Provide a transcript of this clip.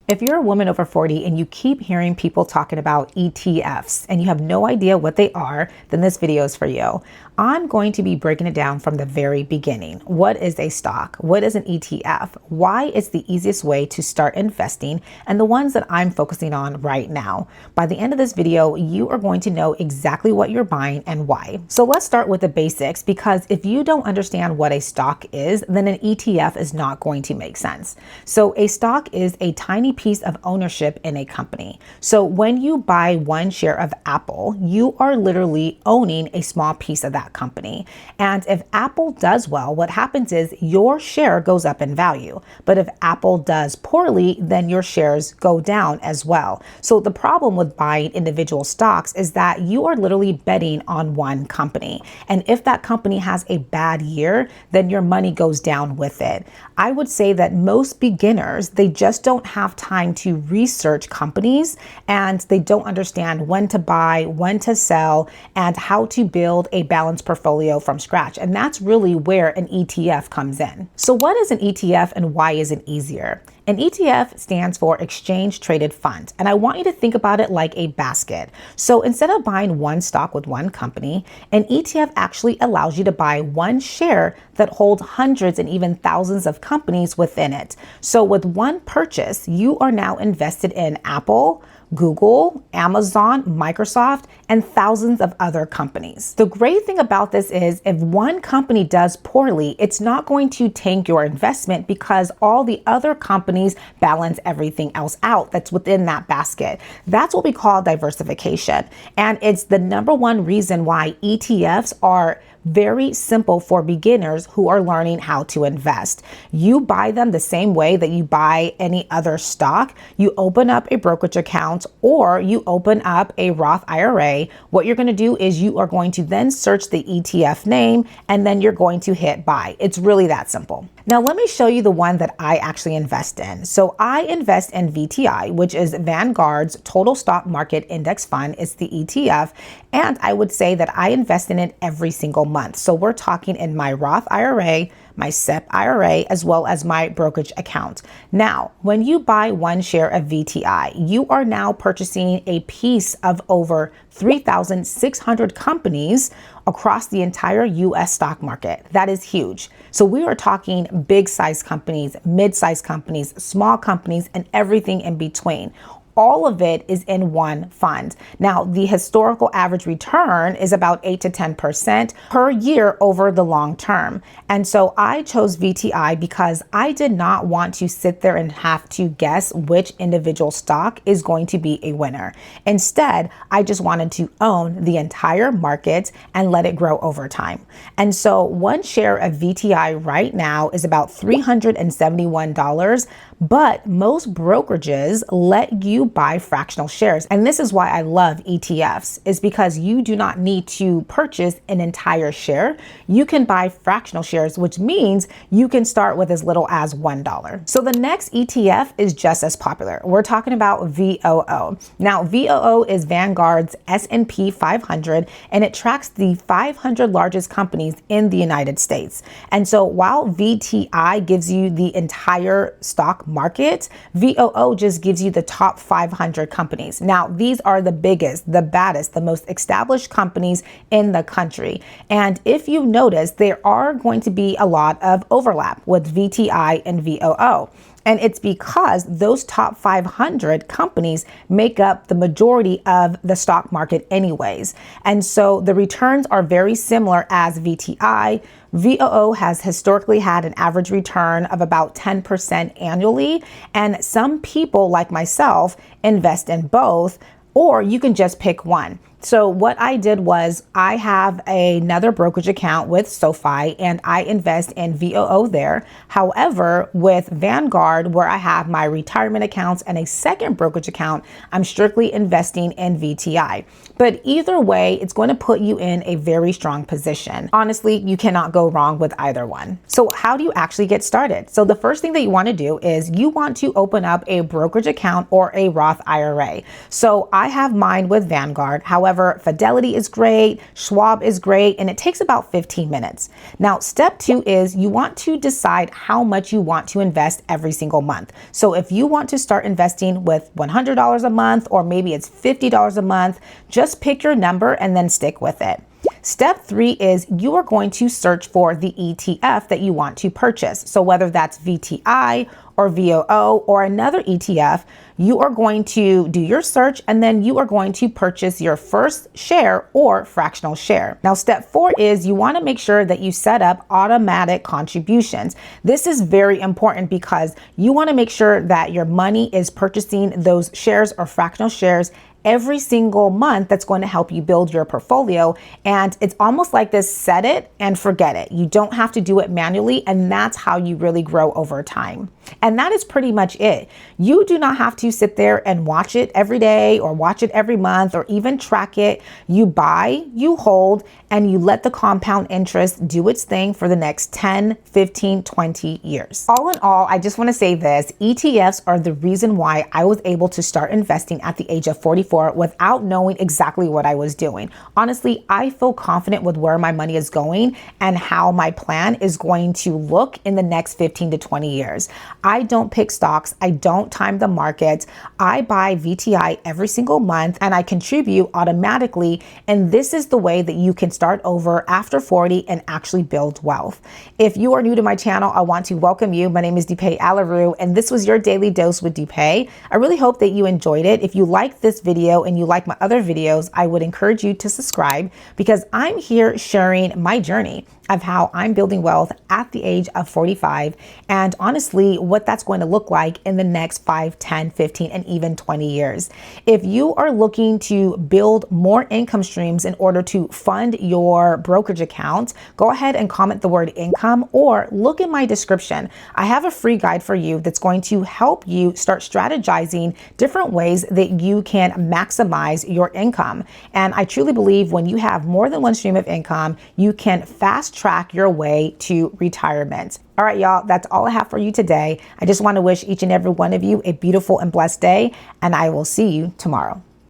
If you're a woman over 40 and you keep hearing people talking about ETFs and you have no idea what they are, then this video is for you. I'm going to be breaking it down from the very beginning. What is a stock? What is an ETF? Why it's the easiest way to start investing, and the ones that I'm focusing on right now. By the end of this video, you are going to know exactly what you're buying and why. So let's start with the basics, because if you don't understand what a stock is, then an ETF is not going to make sense. So a stock is a tiny piece of ownership in a company. So when you buy one share of Apple, you are literally owning a small piece of that company. And if Apple does well, what happens is your share goes up in value. But if Apple does poorly, then your shares go down as well. So the problem with buying individual stocks is that you are literally betting on one company. And if that company has a bad year, then your money goes down with it. I would say that most beginners, they just don't have time to research companies, and they don't understand when to buy, when to sell, and how to build a balanced portfolio from scratch. And that's really where an ETF comes in. So what is an ETF and why is it easier? An ETF stands for Exchange Traded Fund, and I want you to think about it like a basket. So instead of buying one stock with one company, an ETF actually allows you to buy one share that holds hundreds and even thousands of companies within it. So with one purchase, you are now invested in Apple, Google, Amazon, Microsoft, and thousands of other companies. The great thing about this is if one company does poorly, it's not going to tank your investment because all the other companies balance everything else out that's within that basket. That's what we call diversification. And it's the number one reason why ETFs are very simple for beginners who are learning how to invest. You buy them the same way that you buy any other stock. You open up a brokerage account or you open up a Roth IRA. What you're going to do is you are going to then search the ETF name and then you're going to hit buy. It's really that simple. Now, let me show you the one that I actually invest in. So I invest in VTI, which is Vanguard's Total Stock Market Index Fund. It's the ETF. And I would say that I invest in it every single month. So we're talking in my Roth IRA, my SEP IRA, as well as my brokerage account. Now, when you buy one share of VTI, you are now purchasing a piece of over 3,600 companies across the entire US stock market. That is huge. So we are talking big size companies, mid-sized companies, small companies, and everything in between. All of it is in one fund. Now, the historical average return is about 8 to 10% per year over the long term. And so I chose VTI because I did not want to sit there and have to guess which individual stock is going to be a winner. Instead, I just wanted to own the entire market and let it grow over time. And so one share of VTI right now is about $371, but most brokerages let you buy fractional shares. And this is why I love ETFs, is because you do not need to purchase an entire share. You can buy fractional shares, which means you can start with as little as $1. So the next ETF is just as popular. We're talking about VOO. Now, VOO is Vanguard's S&P 500, and it tracks the 500 largest companies in the United States. And so while VTI gives you the entire stock market, VOO just gives you the top 500 companies. Now, these are the biggest, the baddest, the most established companies in the country. And if you notice, there are going to be a lot of overlap with VTI and VOO. And it's because those top 500 companies make up the majority of the stock market anyways. And so the returns are very similar as VTI. VOO has historically had an average return of about 10% annually. And some people like myself invest in both, or you can just pick one. So what I did was I have another brokerage account with SoFi and I invest in VOO there. However, with Vanguard, where I have my retirement accounts and a second brokerage account, I'm strictly investing in VTI. But either way, it's going to put you in a very strong position. Honestly, you cannot go wrong with either one. So how do you actually get started? So the first thing that you want to do is you want to open up a brokerage account or a Roth IRA. So I have mine with Vanguard. However, However, Fidelity is great, Schwab is great, and it takes about 15 minutes. Now, step 2 is you want to decide how much you want to invest every single month. So if you want to start investing with $100 a month, or maybe it's $50 a month, just pick your number and then stick with it. Step 3 is you are going to search for the ETF that you want to purchase. So whether that's VTI or VOO or another ETF, you are going to do your search and then you are going to purchase your first share or fractional share. Now, step 4 is you want to make sure that you set up automatic contributions. This is very important because you want to make sure that your money is purchasing those shares or fractional shares every single month. That's going to help you build your portfolio. And it's almost like this: set it and forget it. You don't have to do it manually. And that's how you really grow over time. And that is pretty much it. You do not have to sit there and watch it every day or watch it every month or even track it. You buy, you hold, and you let the compound interest do its thing for the next 10, 15, 20 years. All in all, I just want to say this: ETFs are the reason why I was able to start investing at the age of 44 without knowing exactly what I was doing. Honestly, I feel confident with where my money is going and how my plan is going to look in the next 15 to 20 years. I don't pick stocks. I don't time the markets. I buy VTI every single month and I contribute automatically. And this is the way that you can start over after 40 and actually build wealth. If you are new to my channel, I want to welcome you. My name is Deepay Alaru, and this was your Daily Dose with Deepay. I really hope that you enjoyed it. If you like this video and you like my other videos, I would encourage you to subscribe, because I'm here sharing my journey of how I'm building wealth at the age of 45, and honestly, what that's going to look like in the next 5, 10, 15, and even 20 years. If you are looking to build more income streams in order to fund your brokerage account, go ahead and comment the word income or look in my description. I have a free guide for you that's going to help you start strategizing different ways that you can maximize your income. And I truly believe when you have more than one stream of income, you can fast track your way to retirement. All right, y'all, that's all I have for you today. I just want to wish each and every one of you a beautiful and blessed day, and I will see you tomorrow.